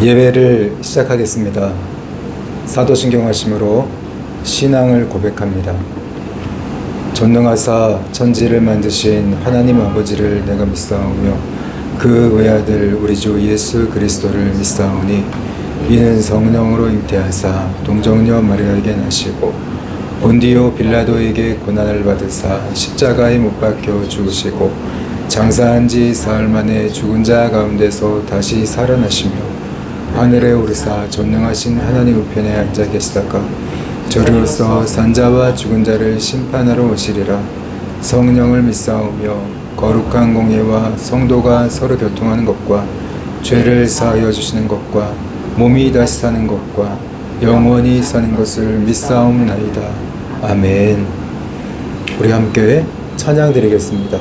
예배를 시작하겠습니다. 사도신경 하심으로 신앙을 고백합니다. 전능하사 천지를 만드신 하나님 아버지를 내가 믿사오며 그 외아들 우리 주 예수 그리스도를 믿사오니 이는 성령으로 잉태하사 동정녀 마리아에게 나시고 본디오 빌라도에게 고난을 받으사 십자가에 못 박혀 죽으시고 장사한 지 사흘 만에 죽은 자 가운데서 다시 살아나시며 하늘에 오르사 전능하신 하나님 우편에 앉아 계시다가 저리로서 산자와 죽은 자를 심판하러 오시리라. 성령을 믿사오며 거룩한 공예와 성도가 서로 교통하는 것과 죄를 사하여 주시는 것과 몸이 다시 사는 것과 영원히 사는 것을 믿사옵나이다. 아멘. 우리 함께 찬양 드리겠습니다.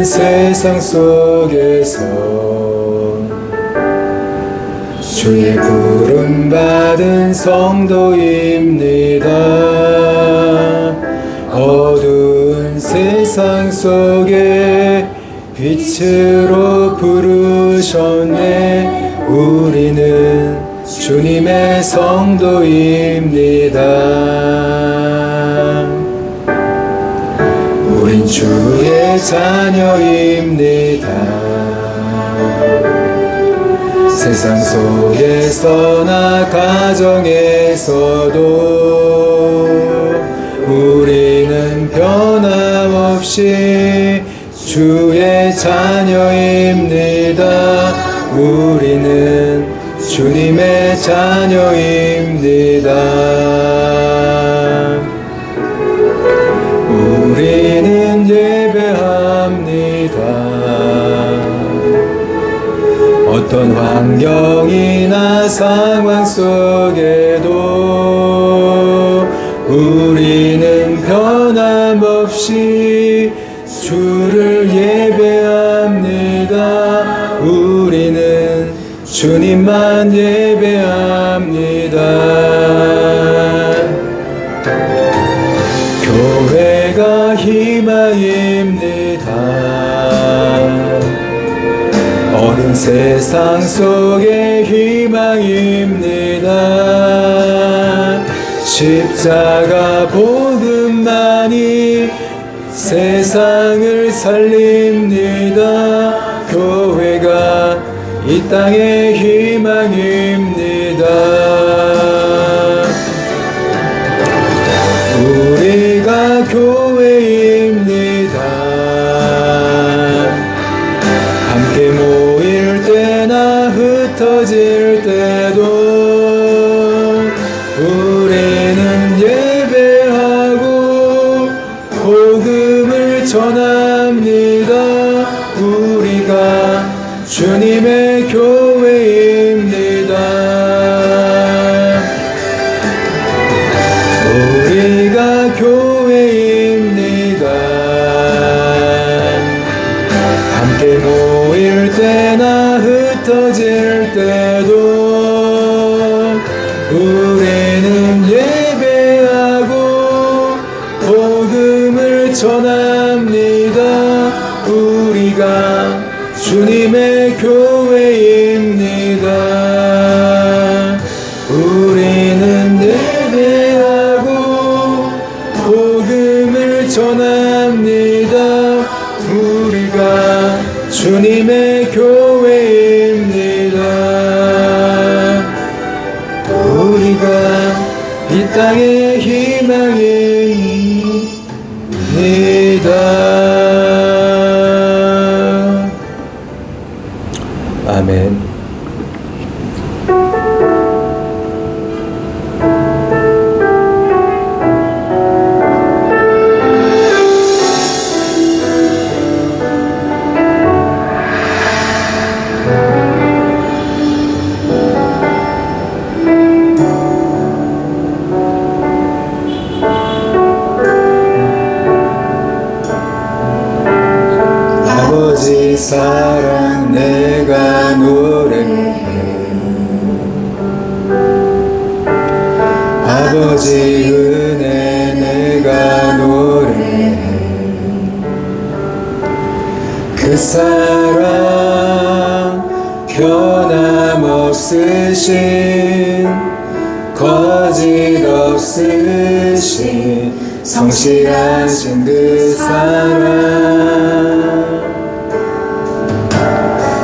세상 속에서 주의 부름받은 성도입니다. 어두운 세상 속에 빛으로 부르셨네. 우리는 주님의 성도입니다. 우린 주의 자녀입니다. 세상 속에서나 가정에서도 우리는 변함없이 주의 자녀입니다. 우리는 주님의 자녀입니다. 우리는 예배합니다. 어떤 환경이나 상황 속에도 우리는 변함없이 주를 예배합니다. 우리는 주님만 예배합니다. 교회가 희망입니다. 어린 세상 속의 희망입니다. 십자가 복음만이 세상을 살립니다. 교회가 이 땅의 희망입니다. 우리가 교회입니다. 함께 모일 때나 흩어질 때도 우리는 예배하고 복음을 전합니다. 우리가 주님의 교회입니다. 우리가 교회입니다. 함께 모일 때나 흩어질 때도 우리는 예배하고 복음을 전합니다. 우리가 주님의 교회입니다. 우리는 예배하고 복음을 전합니다. 우리가 주님의 교회입니다. 우리가 이 땅의 희망입니다. 아멘. 사랑 내가 노래해. 아버지 은혜 내가 노래해. 그 사랑 변함없으신 거짓 없으신 성실하신 그 사랑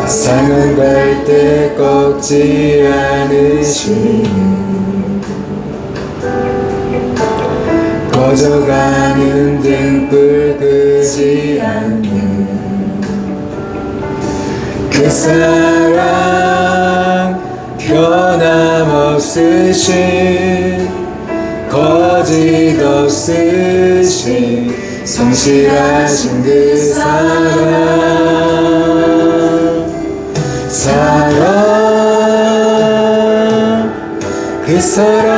상은 갈 때 꺾지 않으시는 꺼져가는 등불 끄지 않는 그 사랑 변함없으신 거짓 없으신 성실하신 그 사랑 그 사랑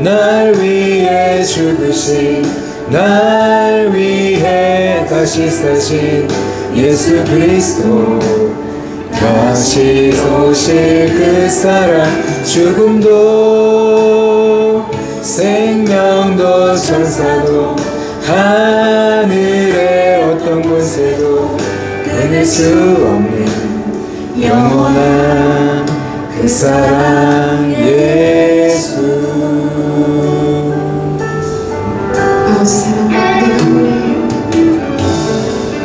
날 위해 죽으신 날 위해 다시 사신 예수 그리스도 다시 오실 그 사랑 죽음도 생명도 천사도 하늘의 어떤 권세도 끊을 수 없는 영원한 그 사랑 예수.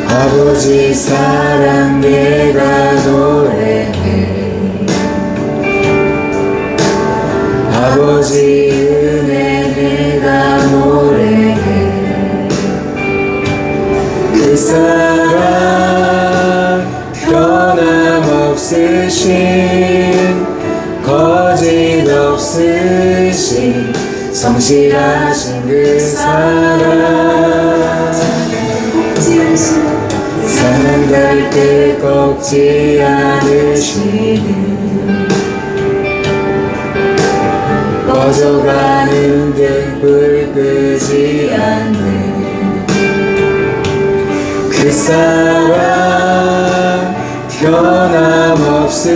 아버지 사랑 내가 노래해. 아버지 은혜 내가 노래해. 그 사랑 변함없으신 거짓 없으신 성실하신 그 사랑 사랑 갈 때 꺾지 않으시는 꺼져가는 등불 끄지 않는 그 사랑 변함없으신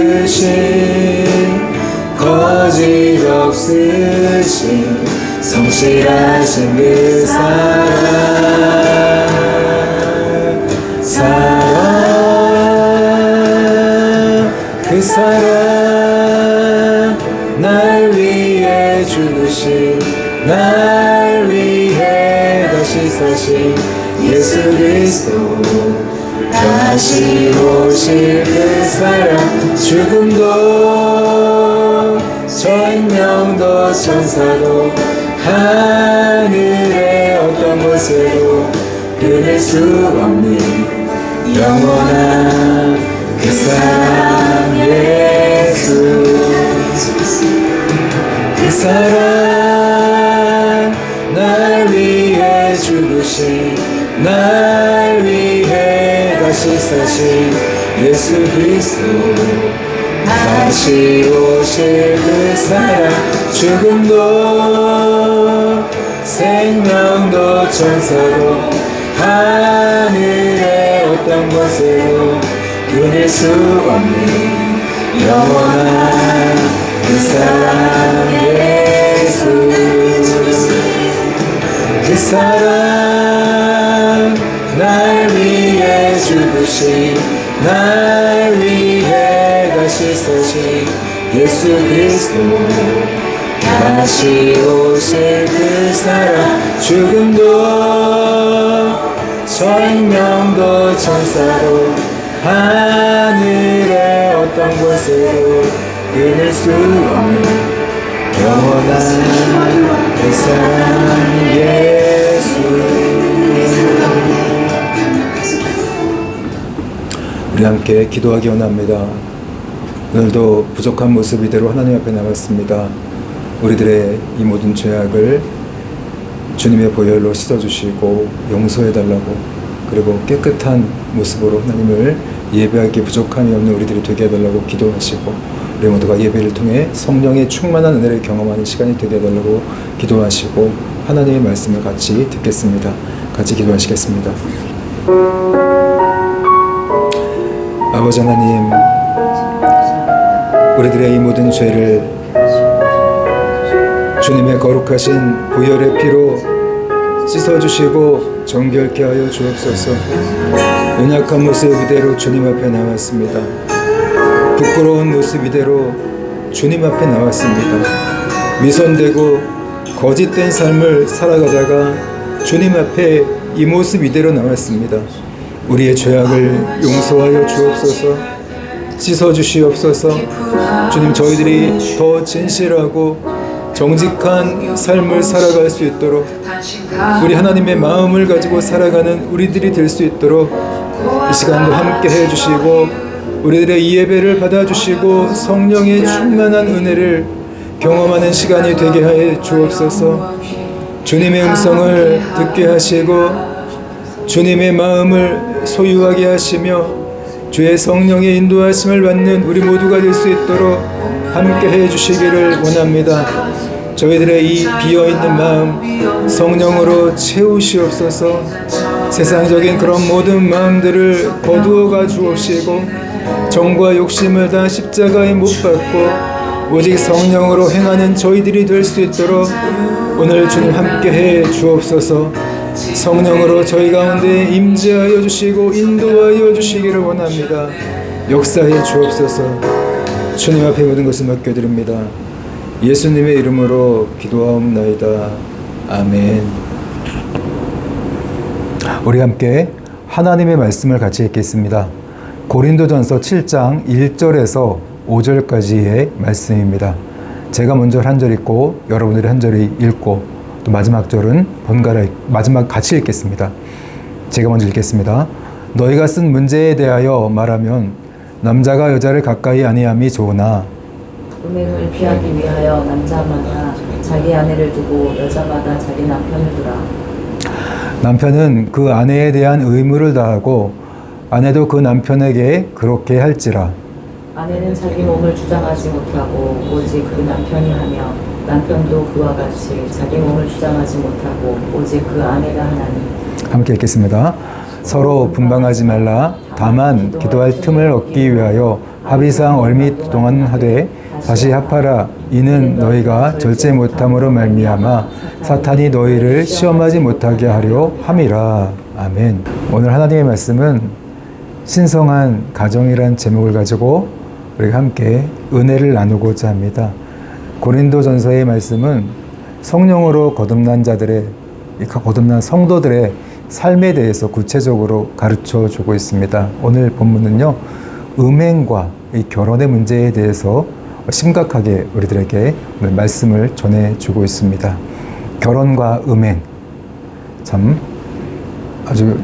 거짓 없으신 성실하신 그 사랑 그 사랑 날 위해 죽으신 날 위해 다시 사신 예수 그리스도 다시 오실 그 사랑 죽음도 생명도 천사도 하늘의 어떤 곳에도 끊을 수 없는 영원한 그 사랑 예수. 그 사랑 날 위해 죽으신 날 위해 다시 사신 예수 그리스도 다시 오실 그 사랑 죽음도 생명도 천사도 하늘의 어떤 곳에도 끊을 수 없는 영원한 그 사랑 예수. 그 사랑 날 위해 죽으신 날 위해 다시 사신 예수 그리스도 다시 오실 그 사랑 죽음도 생명도 천사도 하늘의 어떤 곳에도 끊을 수 없는 영원한 그 사랑 예수. 우리 함께 기도하기 원합니다. 오늘도 부족한 모습 이대로 하나님 앞에 나갔습니다. 우리들의 이 모든 죄악을 주님의 보혈로 씻어주시고 용서해달라고, 그리고 깨끗한 모습으로 하나님을 예배하기 부족함이 없는 우리들이 되게 해달라고 기도하시고, 우리 모두가 예배를 통해 성령의 충만한 은혜를 경험하는 시간이 되게 해달라고 기도하시고, 하나님의 말씀을 같이 듣겠습니다. 같이 기도하시겠습니다. 아버지 하나님, 우리들의 이 모든 죄를 주님의 거룩하신 보혈의 피로 씻어주시고 정결케 하여 주옵소서. 연약한 모습 이대로 주님 앞에 나왔습니다. 부끄러운 모습 이대로 주님 앞에 나왔습니다. 위선되고 거짓된 삶을 살아가다가 주님 앞에 이 모습 이대로 나왔습니다. 우리의 죄악을 용서하여 주옵소서. 씻어주시옵소서. 주님, 저희들이 더 진실하고 정직한 삶을 살아갈 수 있도록, 우리 하나님의 마음을 가지고 살아가는 우리들이 될 수 있도록 이 시간도 함께 해주시고, 우리들의 이 예배를 받아주시고 성령의 충만한 은혜를 경험하는 시간이 되게 하여 주옵소서. 주님의 음성을 듣게 하시고 주님의 마음을 소유하게 하시며 주의 성령의 인도하심을 받는 우리 모두가 될 수 있도록 함께 해주시기를 원합니다. 저희들의 이 비어있는 마음 성령으로 채우시옵소서. 세상적인 그런 모든 마음들을 거두어가 주옵시고 정과 욕심을 다 십자가에 못 박고 오직 성령으로 행하는 저희들이 될 수 있도록 오늘 주님 함께 해 주옵소서. 성령으로 저희 가운데 임재하여 주시고 인도하여 주시기를 원합니다. 역사해 주옵소서. 주님 앞에 모든 것을 맡겨드립니다. 예수님의 이름으로 기도하옵나이다. 아멘. 우리 함께 하나님의 말씀을 같이 읽겠습니다. 고린도전서 7장 1절에서 5절까지의 말씀입니다. 제가 먼저 한 절 읽고 여러분들이 한 절 읽고 또 마지막 절은 번갈아 마지막 같이 읽겠습니다. 제가 먼저 읽겠습니다. 너희가 쓴 문제에 대하여 말하면 남자가 여자를 가까이 아니함이 좋으나 음행을 피하기 위하여 남자마다 자기 아내를 두고 여자마다 자기 남편을 두라. 남편은 그 아내에 대한 의무를 다하고 아내도 그 남편에게 그렇게 할지라. 아내는 자기 몸을 주장하지 못하고 오직 그 남편이 하며 남편도 그와 같이 자기 몸을 주장하지 못하고 오직 그 아내가 하나니. 함께 읽겠습니다. 서로 분방하지 말라. 다만 기도할 틈을 얻기 위하여 합의상 얼핏 동안 하되 다시 합하라. 이는 너희가 절제 못함으로 말미암아 사탄이 너희를 시험하지 못하게 하려 함이라. 아멘. 오늘 하나님의 말씀은 신성한 가정이란 제목을 가지고 우리가 함께 은혜를 나누고자 합니다. 고린도전서의 말씀은 성령으로 거듭난 자들의, 거듭난 성도들의 삶에 대해서 구체적으로 가르쳐 주고 있습니다. 오늘 본문은요, 음행과 이 결혼의 문제에 대해서 심각하게 우리들에게 오늘 말씀을 전해주고 있습니다. 결혼과 음행, 참 아주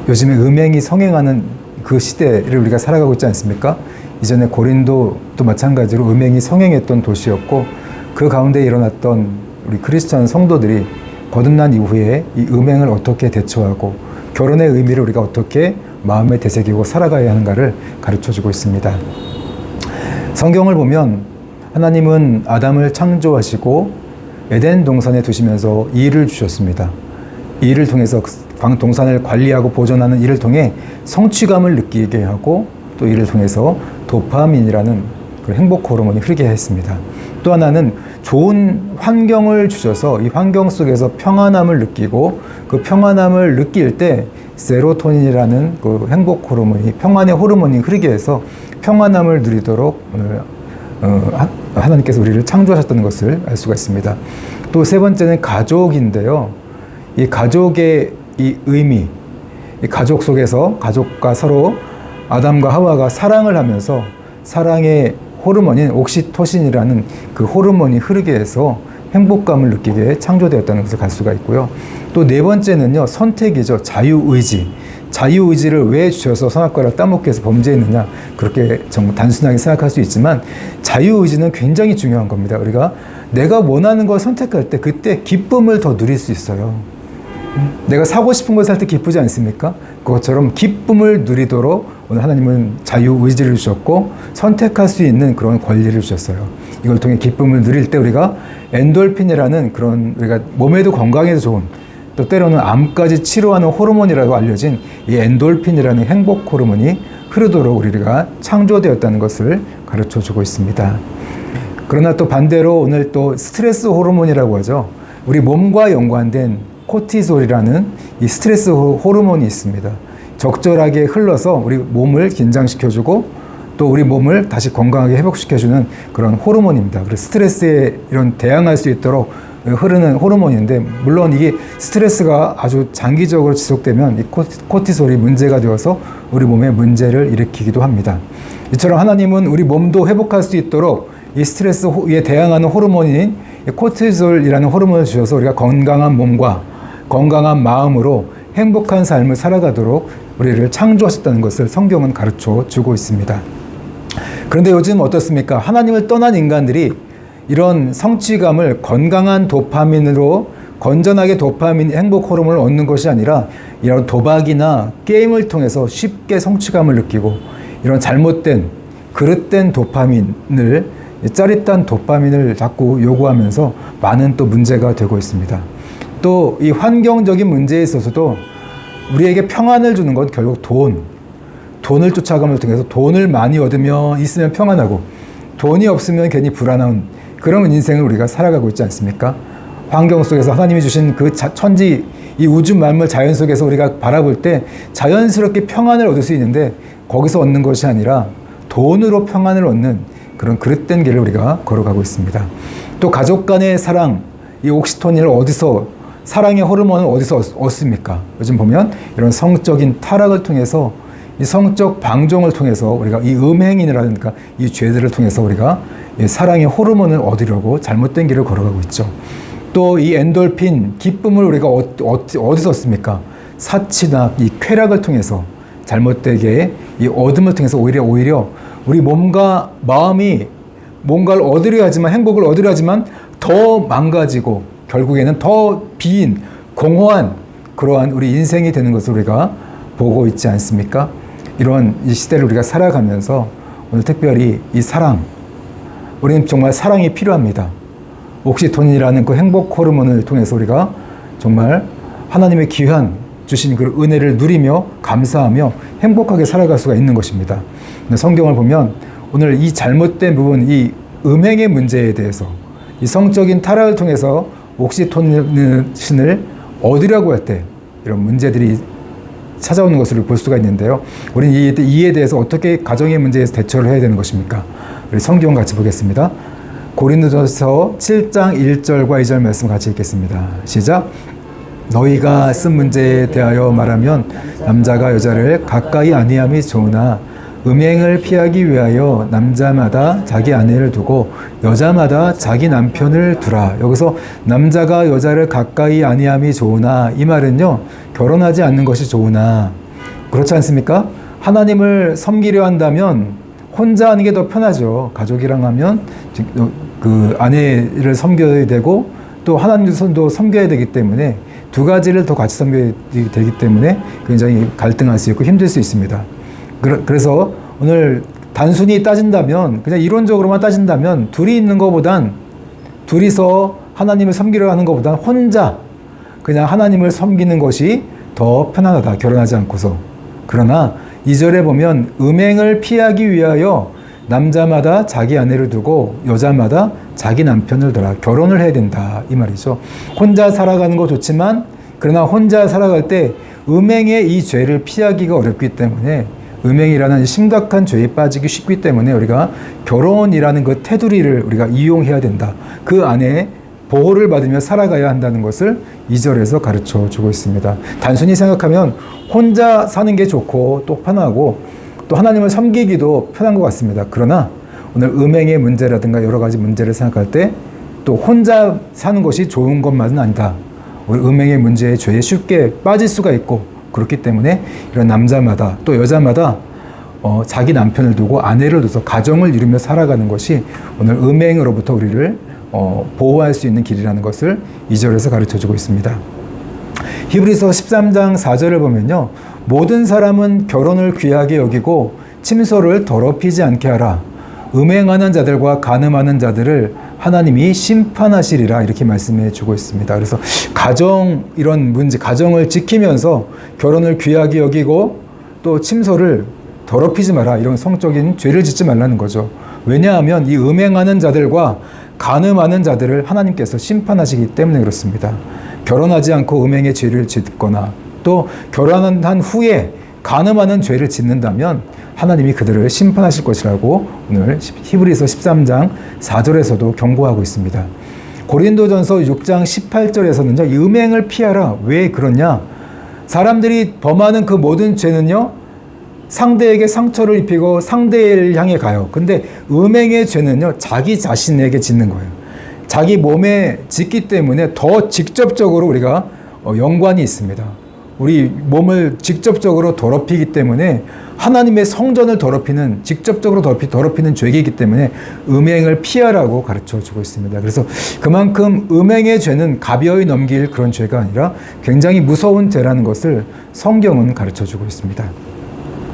요즘에 음행이 성행하는 그 시대를 우리가 살아가고 있지 않습니까? 이전에 고린도도 마찬가지로 음행이 성행했던 도시였고 그 가운데 일어났던 우리 크리스천 성도들이 거듭난 이후에 이 음행을 어떻게 대처하고 결혼의 의미를 우리가 어떻게 마음에 되새기고 살아가야 하는가를 가르쳐주고 있습니다. 성경을 보면 하나님은 아담을 창조하시고 에덴 동산에 두시면서 이 일을 주셨습니다. 이 일을 통해서 동산을 관리하고 보존하는 일을 통해 성취감을 느끼게 하고 또 이를 통해서 도파민이라는 그 행복 호르몬이 흐르게 했습니다. 또 하나는 좋은 환경을 주셔서 이 환경 속에서 평안함을 느끼고 그 평안함을 느낄 때 세로토닌이라는 그 행복 호르몬이 평안의 호르몬이 흐르게 해서 평안함을 누리도록 오늘 하나님께서 우리를 창조하셨다는 것을 알 수가 있습니다. 또 세 번째는 가족인데요. 이 가족의 이 의미, 이 가족 속에서 가족과 서로 아담과 하와가 사랑을 하면서 사랑의 호르몬인 옥시토신이라는 그 호르몬이 흐르게 해서 행복감을 느끼게 창조되었다는 것을 알 수가 있고요. 또 네 번째는요, 선택이죠. 자유의지. 자유의지를 왜 주셔서 선악과를 따먹게 해서 범죄했느냐, 그렇게 정말 단순하게 생각할 수 있지만 자유의지는 굉장히 중요한 겁니다. 우리가 내가 원하는 걸 선택할 때 그때 기쁨을 더 누릴 수 있어요. 내가 사고 싶은 걸 살 때 기쁘지 않습니까? 그것처럼 기쁨을 누리도록 오늘 하나님은 자유의지를 주셨고 선택할 수 있는 그런 권리를 주셨어요. 이걸 통해 기쁨을 누릴 때 우리가 엔돌핀이라는 그런 우리가 몸에도 건강에도 좋은, 또 때로는 암까지 치료하는 호르몬이라고 알려진 이 엔돌핀이라는 행복 호르몬이 흐르도록 우리가 창조되었다는 것을 가르쳐 주고 있습니다. 그러나 또 반대로 오늘 또 스트레스 호르몬이라고 하죠. 우리 몸과 연관된 코티솔이라는 이 스트레스 호르몬이 있습니다. 적절하게 흘러서 우리 몸을 긴장시켜주고 또 우리 몸을 다시 건강하게 회복시켜주는 그런 호르몬입니다. 그래서 스트레스에 이런 대항할 수 있도록 흐르는 호르몬인데, 물론 이게 스트레스가 아주 장기적으로 지속되면 이 코티솔이 문제가 되어서 우리 몸에 문제를 일으키기도 합니다. 이처럼 하나님은 우리 몸도 회복할 수 있도록 이 스트레스에 대항하는 호르몬인 코티솔이라는 호르몬을 주셔서 우리가 건강한 몸과 건강한 마음으로 행복한 삶을 살아가도록 우리를 창조하셨다는 것을 성경은 가르쳐 주고 있습니다. 그런데 요즘 어떻습니까? 하나님을 떠난 인간들이 이런 성취감을 건강한 도파민으로 건전하게 도파민 행복 호르몬을 얻는 것이 아니라 이런 도박이나 게임을 통해서 쉽게 성취감을 느끼고 이런 잘못된 그릇된 도파민을, 짜릿한 도파민을 자꾸 요구하면서 많은 또 문제가 되고 있습니다. 또 이 환경적인 문제에 있어서도 우리에게 평안을 주는 건 결국 돈을 쫓아감을 통해서 돈을 많이 얻으면 있으면 평안하고 돈이 없으면 괜히 불안한 그런 인생을 우리가 살아가고 있지 않습니까? 환경 속에서 하나님이 주신 그 천지, 이 우주 만물 자연 속에서 우리가 바라볼 때 자연스럽게 평안을 얻을 수 있는데 거기서 얻는 것이 아니라 돈으로 평안을 얻는 그런 그릇된 길을 우리가 걸어가고 있습니다. 또 가족 간의 사랑, 이 옥시토닌을 어디서, 사랑의 호르몬을 어디서 얻습니까? 요즘 보면 이런 성적인 타락을 통해서, 이 성적 방종을 통해서 우리가 이 음행이라든가 이 죄들을 통해서 우리가 이 사랑의 호르몬을 얻으려고 잘못된 길을 걸어가고 있죠. 또 이 엔돌핀, 기쁨을 우리가 어디서 얻습니까? 사치나 이 쾌락을 통해서 잘못되게 이 얻음을 통해서 오히려 우리 몸과 마음이 뭔가를 얻으려 하지만, 행복을 얻으려 하지만 더 망가지고 결국에는 더 빈, 공허한 그러한 우리 인생이 되는 것을 우리가 보고 있지 않습니까? 이런 이 시대를 우리가 살아가면서 오늘 특별히 이 사랑, 우리는 정말 사랑이 필요합니다. 옥시토닌이라는 그 행복 호르몬을 통해서 우리가 정말 하나님의 귀한 주신 그 은혜를 누리며 감사하며 행복하게 살아갈 수가 있는 것입니다. 근데 성경을 보면 오늘 이 잘못된 부분, 이 음행의 문제에 대해서, 이 성적인 타락을 통해서 옥시토닌을 얻으려고 할 때 이런 문제들이 찾아오는 것을 볼 수가 있는데요. 우리는 이에 대해서 어떻게 가정의 문제에서 대처를 해야 되는 것입니까? 우리 성경 같이 보겠습니다. 고린도전서 7장 1절과 2절 말씀 같이 읽겠습니다. 시작. 너희가 쓴 문제에 대하여 말하면 남자가 여자를 가까이 아니함이 좋으나 음행을 피하기 위하여 남자마다 자기 아내를 두고 여자마다 자기 남편을 두라. 여기서 남자가 여자를 가까이 아니함이 좋으나, 이 말은요, 결혼하지 않는 것이 좋으나, 그렇지 않습니까? 하나님을 섬기려 한다면 혼자 하는 게 더 편하죠. 가족이랑 하면 그 아내를 섬겨야 되고 또 하나님도 섬겨야 되기 때문에 두 가지를 더 같이 섬겨야 되기 때문에 굉장히 갈등할 수 있고 힘들 수 있습니다. 그래서 오늘 단순히 따진다면, 그냥 이론적으로만 따진다면 둘이 있는 것보단, 둘이서 하나님을 섬기려 하는 것보단 혼자 그냥 하나님을 섬기는 것이 더 편안하다, 결혼하지 않고서. 그러나 2절에 보면 음행을 피하기 위하여 남자마다 자기 아내를 두고 여자마다 자기 남편을 두라. 결혼을 해야 된다, 이 말이죠. 혼자 살아가는 거 좋지만, 그러나 혼자 살아갈 때 음행의 이 죄를 피하기가 어렵기 때문에, 음행이라는 심각한 죄에 빠지기 쉽기 때문에 우리가 결혼이라는 그 테두리를 우리가 이용해야 된다. 그 안에 보호를 받으며 살아가야 한다는 것을 2절에서 가르쳐 주고 있습니다. 단순히 생각하면 혼자 사는 게 좋고 또 편하고 또 하나님을 섬기기도 편한 것 같습니다. 그러나 오늘 음행의 문제라든가 여러 가지 문제를 생각할 때 또 혼자 사는 것이 좋은 것만은 아니다. 우리 음행의 문제에, 죄에 쉽게 빠질 수가 있고, 그렇기 때문에 이런 남자마다 또 여자마다 자기 남편을 두고 아내를 둬서 가정을 이루며 살아가는 것이 오늘 음행으로부터 우리를 보호할 수 있는 길이라는 것을 2절에서 가르쳐주고 있습니다. 히브리서 13장 4절을 보면요, 모든 사람은 결혼을 귀하게 여기고 침소를 더럽히지 않게 하라. 음행하는 자들과 간음하는 자들을 하나님이 심판하시리라, 이렇게 말씀해 주고 있습니다. 그래서 가정, 이런 문제, 가정을 지키면서 결혼을 귀하게 여기고 또 침소를 더럽히지 마라. 이런 성적인 죄를 짓지 말라는 거죠. 왜냐하면 이 음행하는 자들과 간음하는 자들을 하나님께서 심판하시기 때문에 그렇습니다. 결혼하지 않고 음행의 죄를 짓거나 또 결혼한 후에 간음하는 죄를 짓는다면 하나님이 그들을 심판하실 것이라고 오늘 히브리서 13장 4절에서도 경고하고 있습니다. 고린도전서 6장 18절에서는요, 이 음행을 피하라. 왜 그러냐? 사람들이 범하는 그 모든 죄는요, 상대에게 상처를 입히고 상대를 향해 가요. 근데 음행의 죄는요, 자기 자신에게 짓는 거예요. 자기 몸에 짓기 때문에 더 직접적으로 우리가 연관이 있습니다. 우리 몸을 직접적으로 더럽히기 때문에 하나님의 성전을 직접적으로 더럽히는 죄이기 때문에 음행을 피하라고 가르쳐 주고 있습니다. 그래서 그만큼 음행의 죄는 가벼이 넘길 그런 죄가 아니라 굉장히 무서운 죄라는 것을 성경은 가르쳐 주고 있습니다.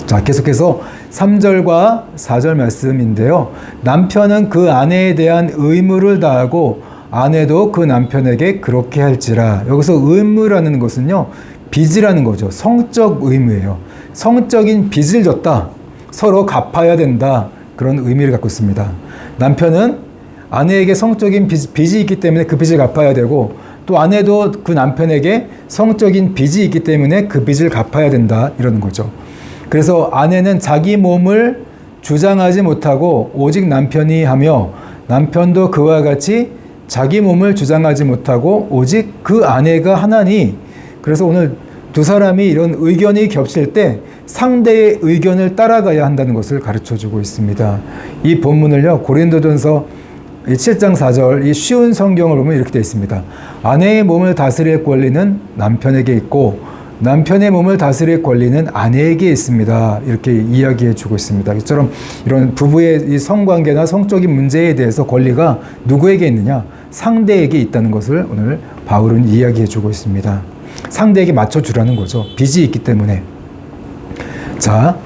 자, 계속해서 3절과 4절 말씀인데요. 남편은 그 아내에 대한 의무를 다하고 아내도 그 남편에게 그렇게 할지라. 여기서 의무라는 것은요, 빚이라는 거죠. 성적 의무예요. 성적인 빚을 졌다. 서로 갚아야 된다. 그런 의미를 갖고 있습니다. 남편은 아내에게 성적인 빚이 있기 때문에 그 빚을 갚아야 되고, 또 아내도 그 남편에게 성적인 빚이 있기 때문에 그 빚을 갚아야 된다. 이러는 거죠. 그래서 아내는 자기 몸을 주장하지 못하고 오직 남편이 하며, 남편도 그와 같이 자기 몸을 주장하지 못하고 오직 그 아내가 하나니. 그래서 오늘 두 사람이 이런 의견이 겹칠 때 상대의 의견을 따라가야 한다는 것을 가르쳐주고 있습니다. 이 본문을요, 고린도전서 7장 4절, 이 쉬운 성경을 보면 이렇게 되어 있습니다. 아내의 몸을 다스릴 권리는 남편에게 있고 남편의 몸을 다스릴 권리는 아내에게 있습니다. 이렇게 이야기해 주고 있습니다. 이처럼 이런 부부의 이 성관계나 성적인 문제에 대해서 권리가 누구에게 있느냐? 상대에게 있다는 것을 오늘 바울은 이야기해 주고 있습니다. 상대에게 맞춰주라는 거죠. 빚이 있기 때문에. 자,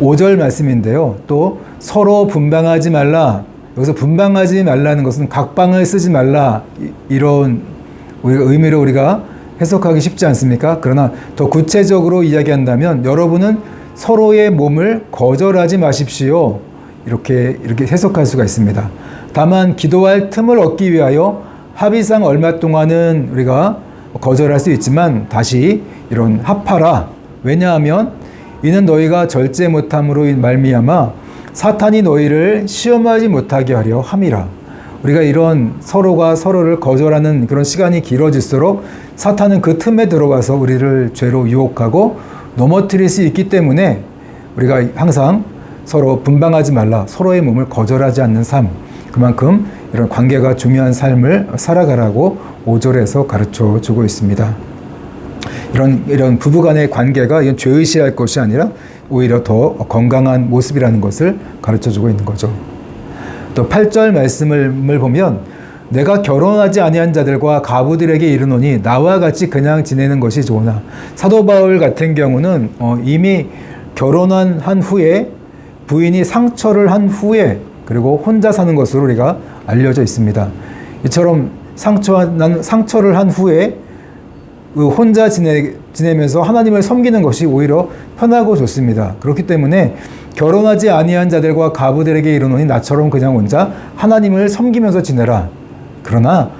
5절 말씀인데요. 또 서로 분방하지 말라. 여기서 분방하지 말라는 것은 각방을 쓰지 말라. 이런 의미로 우리가 해석하기 쉽지 않습니까? 그러나 더 구체적으로 이야기한다면 여러분은 서로의 몸을 거절하지 마십시오. 이렇게 해석할 수가 있습니다. 다만 기도할 틈을 얻기 위하여 합의상 얼마 동안은 우리가 거절할 수 있지만 다시 이런 합하라. 왜냐하면 이는 너희가 절제 못함으로 말미암아 사탄이 너희를 시험하지 못하게 하려 함이라. 우리가 이런 서로가 서로를 거절하는 그런 시간이 길어질수록 사탄은 그 틈에 들어가서 우리를 죄로 유혹하고 넘어뜨릴 수 있기 때문에 우리가 항상 서로 분방하지 말라. 서로의 몸을 거절하지 않는 삶. 그만큼 이런 관계가 중요한 삶을 살아가라고 5절에서 가르쳐 주고 있습니다. 이런 부부간의 관계가 이건 죄의시할 것이 아니라 오히려 더 건강한 모습이라는 것을 가르쳐 주고 있는 거죠. 또 8절 말씀을 보면 내가 결혼하지 아니한 자들과 가부들에게 이르노니 나와 같이 그냥 지내는 것이 좋으나. 사도 바울 같은 경우는 이미 결혼한 후에 부인이 상처를 한 후에 그리고 혼자 사는 것으로 우리가 알려져 있습니다. 이처럼 상처를 한 후에 혼자 지내면서 하나님을 섬기는 것이 오히려 편하고 좋습니다. 그렇기 때문에 결혼하지 아니한 자들과 가부들에게 이르노니 나처럼 그냥 혼자 하나님을 섬기면서 지내라. 그러나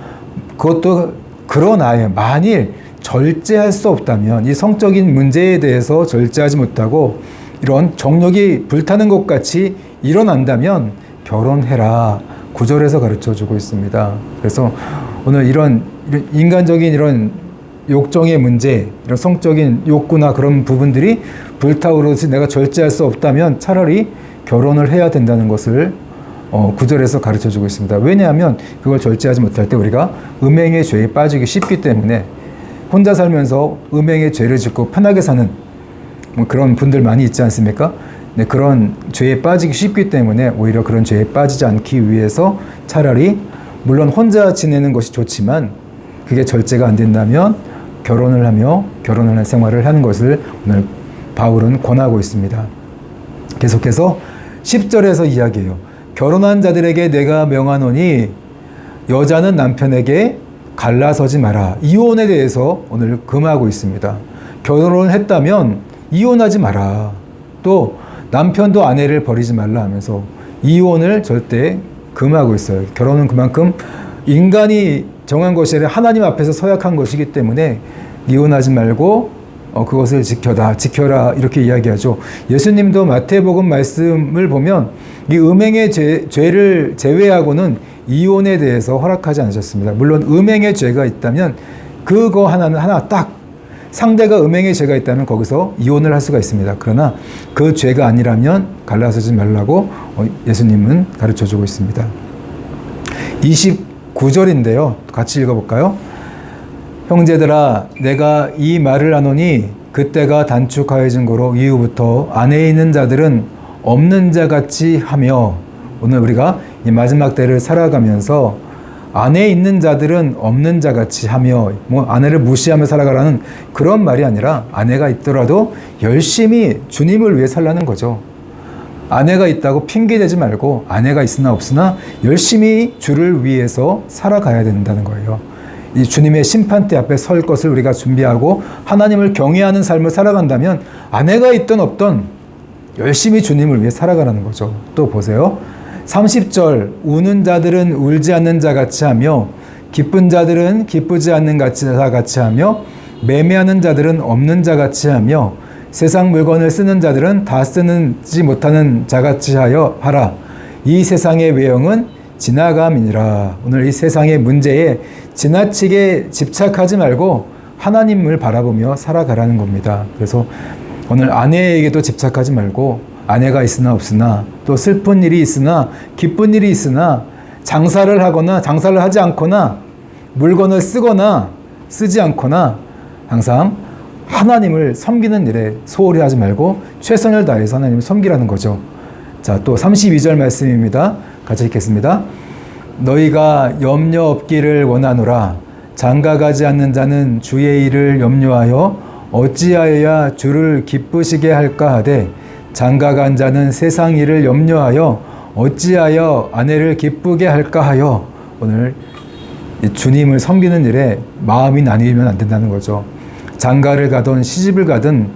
만일 절제할 수 없다면, 이 성적인 문제에 대해서 절제하지 못하고 이런 정욕이 불타는 것 같이 일어난다면 결혼해라. 9절에서 가르쳐 주고 있습니다. 그래서 오늘 이런 인간적인 이런 욕정의 문제, 이런 성적인 욕구나 그런 부분들이 불타오르듯이 내가 절제할 수 없다면 차라리 결혼을 해야 된다는 것을 9절에서 가르쳐 주고 있습니다. 왜냐하면 그걸 절제하지 못할 때 우리가 음행의 죄에 빠지기 쉽기 때문에, 혼자 살면서 음행의 죄를 짓고 편하게 사는 그런 분들 많이 있지 않습니까? 네, 그런 죄에 빠지기 쉽기 때문에 오히려 그런 죄에 빠지지 않기 위해서 차라리, 물론 혼자 지내는 것이 좋지만 그게 절제가 안 된다면 결혼을 하는 생활을 하는 것을 오늘 바울은 권하고 있습니다. 계속해서 10절에서 이야기해요. 결혼한 자들에게 내가 명하노니 여자는 남편에게 갈라서지 마라. 이혼에 대해서 오늘 금하고 있습니다. 결혼을 했다면 이혼하지 마라. 또 남편도 아내를 버리지 말라 하면서 이혼을 절대 금하고 있어요. 결혼은 그만큼 인간이 정한 것이 아니라 하나님 앞에서 서약한 것이기 때문에 이혼하지 말고 그것을 지켜라 이렇게 이야기하죠. 예수님도 마태복음 말씀을 보면 이 음행의 죄를 제외하고는 이혼에 대해서 허락하지 않으셨습니다. 물론 음행의 죄가 있다면 그거 하나 딱 상대가 음행의 죄가 있다면 거기서 이혼을 할 수가 있습니다. 그러나 그 죄가 아니라면 갈라서지 말라고 예수님은 가르쳐주고 있습니다. 29절인데요. 같이 읽어볼까요? 형제들아 내가 이 말을 하노니 그때가 단축하여진 거로 이후부터 안에 있는 자들은 없는 자같이 하며, 오늘 우리가 이 마지막 때를 살아가면서 안에 있는 자들은 없는 자같이 하며, 아내를 무시하며 살아가라는 그런 말이 아니라 아내가 있더라도 열심히 주님을 위해 살라는 거죠. 아내가 있다고 핑계대지 말고 아내가 있으나 없으나 열심히 주를 위해서 살아가야 된다는 거예요. 이 주님의 심판대 앞에 설 것을 우리가 준비하고 하나님을 경외하는 삶을 살아간다면 아내가 있든 없든 열심히 주님을 위해 살아가라는 거죠. 또 보세요. 30절 우는 자들은 울지 않는 자 같이 하며 기쁜 자들은 기쁘지 않는 자 같이 하며 매매하는 자들은 없는 자 같이 하며 세상 물건을 쓰는 자들은 다 쓰지 못하는 자 같이 하라. 이 세상의 외형은 지나감이니라. 오늘 이 세상의 문제에 지나치게 집착하지 말고 하나님을 바라보며 살아가라는 겁니다. 그래서 오늘 아내에게도 집착하지 말고 아내가 있으나 없으나 또 슬픈 일이 있으나 기쁜 일이 있으나 장사를 하거나 장사를 하지 않거나 물건을 쓰거나 쓰지 않거나 항상 하나님을 섬기는 일에 소홀히 하지 말고 최선을 다해서 하나님을 섬기라는 거죠. 자, 또 32절 말씀입니다. 같이 읽겠습니다. 너희가 염려 없기를 원하노라. 장가가지 않는 자는 주의 일을 염려하여 어찌하여야 주를 기쁘시게 할까 하되 장가간 자는 세상 일을 염려하여 어찌하여 아내를 기쁘게 할까 하여, 오늘 주님을 섬기는 일에 마음이 나뉘면 안 된다는 거죠. 장가를 가든 시집을 가든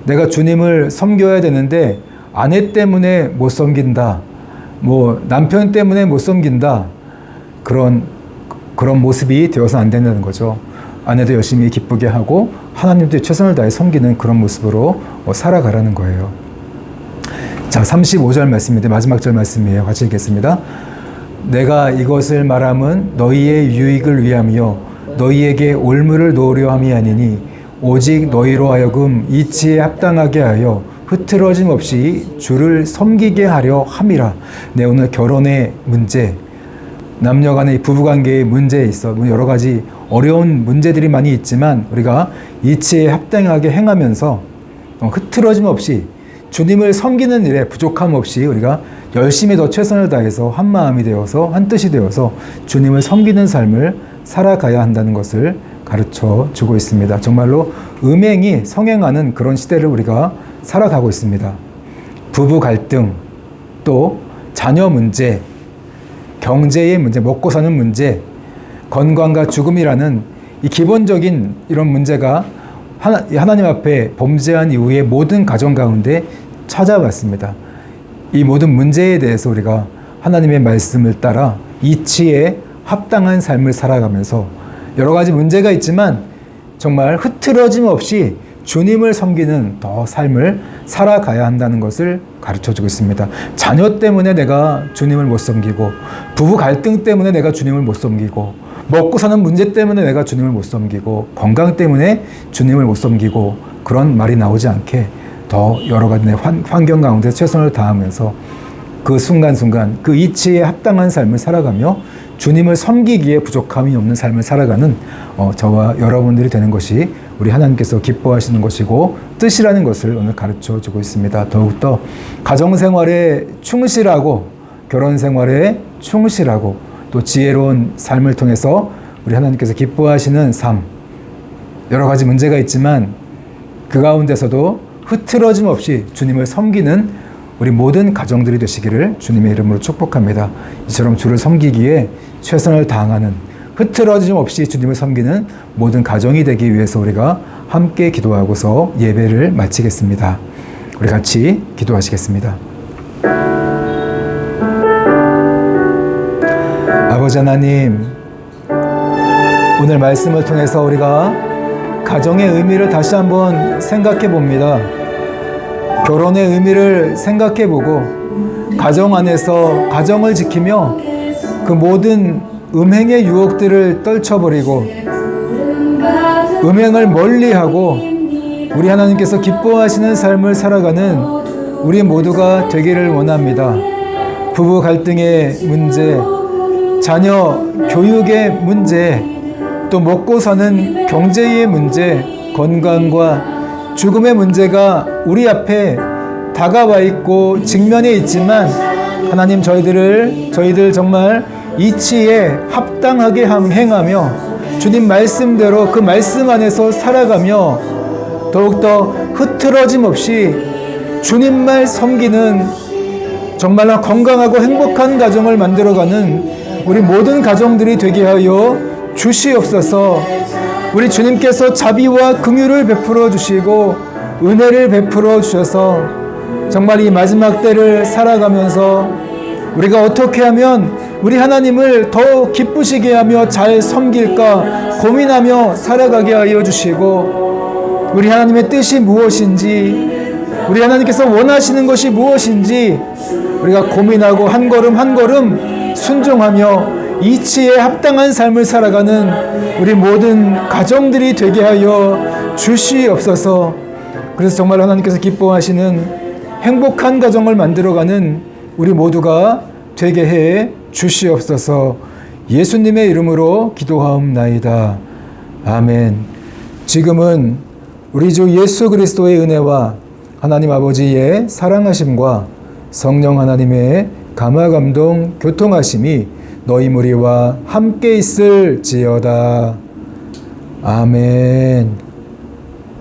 내가 주님을 섬겨야 되는데 아내 때문에 못 섬긴다, 남편 때문에 못 섬긴다, 그런 모습이 되어서 안 된다는 거죠. 아내도 열심히 기쁘게 하고 하나님도 최선을 다해 섬기는 그런 모습으로 살아가라는 거예요. 자, 35절 말씀인데 마지막 절 말씀이에요. 같이 읽겠습니다. 내가 이것을 말함은 너희의 유익을 위하며 너희에게 올무를 놓으려 함이 아니니 오직 너희로 하여금 이치에 합당하게 하여 흐트러짐 없이 주를 섬기게 하려 함이라. 네, 오늘 결혼의 문제, 남녀 간의 부부관계의 문제에 있어 여러 가지 어려운 문제들이 많이 있지만 우리가 이치에 합당하게 행하면서 흐트러짐 없이 주님을 섬기는 일에 부족함 없이 우리가 열심히 더 최선을 다해서 한 마음이 되어서 한 뜻이 되어서 주님을 섬기는 삶을 살아가야 한다는 것을 가르쳐 주고 있습니다. 정말로 음행이 성행하는 그런 시대를 우리가 살아가고 있습니다. 부부 갈등, 또 자녀 문제, 경제의 문제, 먹고 사는 문제, 건강과 죽음이라는 이 기본적인 이런 문제가 하나님 앞에 범죄한 이후에 모든 가정 가운데 찾아왔습니다. 이 모든 문제에 대해서 우리가 하나님의 말씀을 따라 이치에 합당한 삶을 살아가면서 여러 가지 문제가 있지만 정말 흐트러짐 없이 주님을 섬기는 더 삶을 살아가야 한다는 것을 가르쳐주고 있습니다. 자녀 때문에 내가 주님을 못 섬기고, 부부 갈등 때문에 내가 주님을 못 섬기고, 먹고 사는 문제 때문에 내가 주님을 못 섬기고, 건강 때문에 주님을 못 섬기고, 그런 말이 나오지 않게 더 여러 가지 환경 가운데 최선을 다하면서 그 순간순간 그 이치에 합당한 삶을 살아가며 주님을 섬기기에 부족함이 없는 삶을 살아가는 저와 여러분들이 되는 것이 우리 하나님께서 기뻐하시는 것이고 뜻이라는 것을 오늘 가르쳐 주고 있습니다. 더욱더 가정생활에 충실하고 결혼생활에 충실하고 또 지혜로운 삶을 통해서 우리 하나님께서 기뻐하시는 삶, 여러 가지 문제가 있지만 그 가운데서도 흐트러짐 없이 주님을 섬기는 우리 모든 가정들이 되시기를 주님의 이름으로 축복합니다. 이처럼 주를 섬기기에 최선을 다하는, 흐트러짐 없이 주님을 섬기는 모든 가정이 되기 위해서 우리가 함께 기도하고서 예배를 마치겠습니다. 우리 같이 기도하시겠습니다. 아버지 하나님, 오늘 말씀을 통해서 우리가 가정의 의미를 다시 한번 생각해 봅니다. 결혼의 의미를 생각해 보고 가정 안에서 가정을 지키며 그 모든 음행의 유혹들을 떨쳐버리고 음행을 멀리하고 우리 하나님께서 기뻐하시는 삶을 살아가는 우리 모두가 되기를 원합니다. 부부 갈등의 문제, 자녀 교육의 문제, 또 먹고 사는 경제의 문제, 건강과 죽음의 문제가 우리 앞에 다가와 있고 직면해 있지만 하나님 저희들 정말 이치에 합당하게 행하며 주님 말씀대로 그 말씀 안에서 살아가며 더욱더 흐트러짐 없이 주님만 섬기는 정말로 건강하고 행복한 가정을 만들어가는 우리 모든 가정들이 되게 하여 주시옵소서. 우리 주님께서 자비와 긍휼을 베풀어 주시고 은혜를 베풀어 주셔서 정말 이 마지막 때를 살아가면서 우리가 어떻게 하면 우리 하나님을 더 기쁘시게 하며 잘 섬길까 고민하며 살아가게 하여 주시고 우리 하나님의 뜻이 무엇인지 우리 하나님께서 원하시는 것이 무엇인지 우리가 고민하고 한 걸음 한 걸음 순종하며 이치에 합당한 삶을 살아가는 우리 모든 가정들이 되게 하여 주시옵소서. 그래서 정말 하나님께서 기뻐하시는 행복한 가정을 만들어가는 우리 모두가 되게 해 주시옵소서. 예수님의 이름으로 기도하옵나이다. 아멘. 지금은 우리 주 예수 그리스도의 은혜와 하나님 아버지의 사랑하심과 성령 하나님의 감화감동 교통하심이 너희 무리와 함께 있을지어다. 아멘.